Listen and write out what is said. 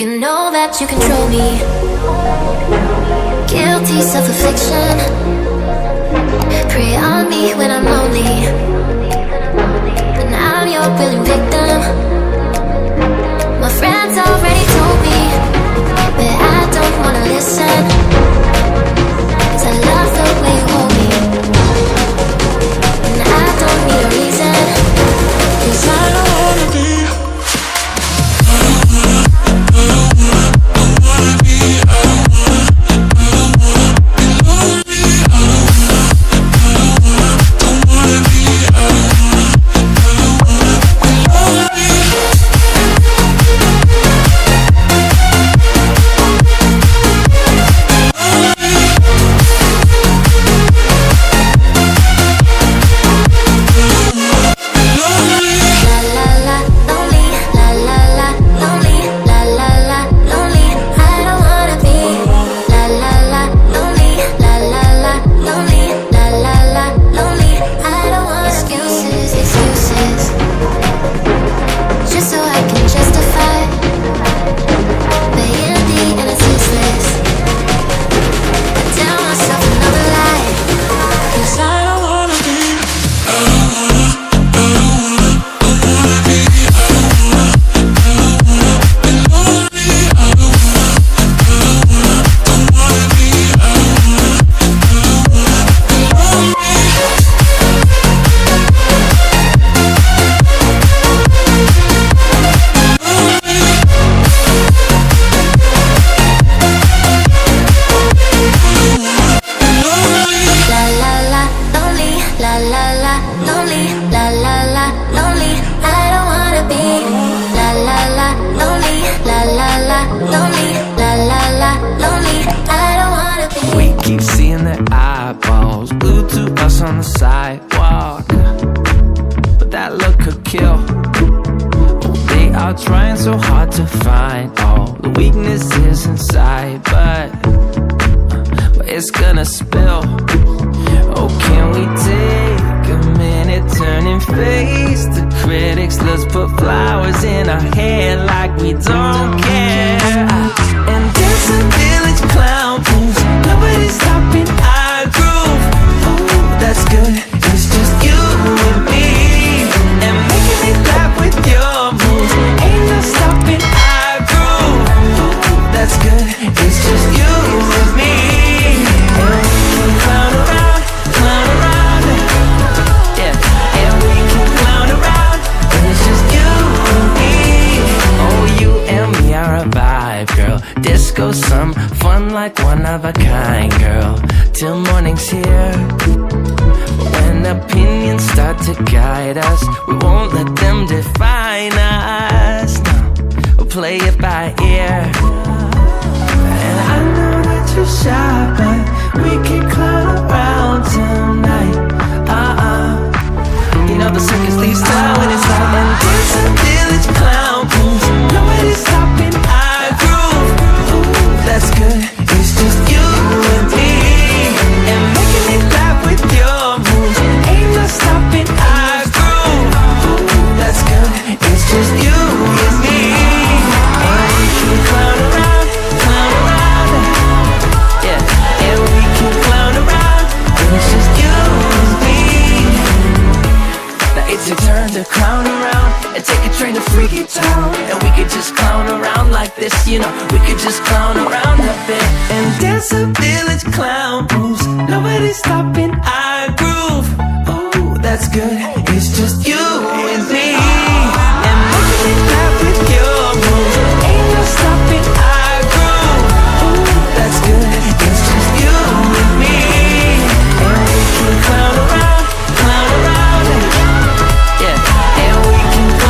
You know that you control me. Guilty self-affliction. Prey on me when I'm lonely, and I'm your willing victim. My friends already told me, but I don't wanna listen, 'cause I love the way you hold me, and I don't need a reason, 'cause I don't wanna be. Keep seeing their eyeballs glued to us on the sidewalk, but that look could kill. Oh, they are trying so hard to find all the weaknesses inside, but it's gonna spill. Oh, can we take a minute, turn and face the critics? Let's put flowers in our hair like we don't care, and dance a village clown moves. Nobody's stopping our groove. Ooh, that's good. It's just you and me, and making me clap with your moves. Ain't no stopping our groove. Ooh, that's good. It's just you and me, and we can clown around, yeah. And we can clown around, and it's just you and me. Oh, you and me are a vibe, girl. Disco, some fun like one of a kind, girl. Till morning's here. When opinions start to guide us, we won't let them define us. No, we'll play it by ear. And I know that you're shy, but we can clown around tonight. You know the circus leaves town when it's out, and there's a village clown moves. Nobody's stopping our groove. Ooh, that's good. It's just you and me, and making me laugh with your moves. Ain't no stopping our groove. Ooh, that's good. It's just you and me, and we can clown around, yeah. And we can clown around, and it's just you and me. Now it's your turn to clown around, and take a train to Freaky Town, and we could just clown around like this, you know. We could just clown around a bit, and dance a village clown moves. Nobody's stopping our groove. Oh, that's good. It's just you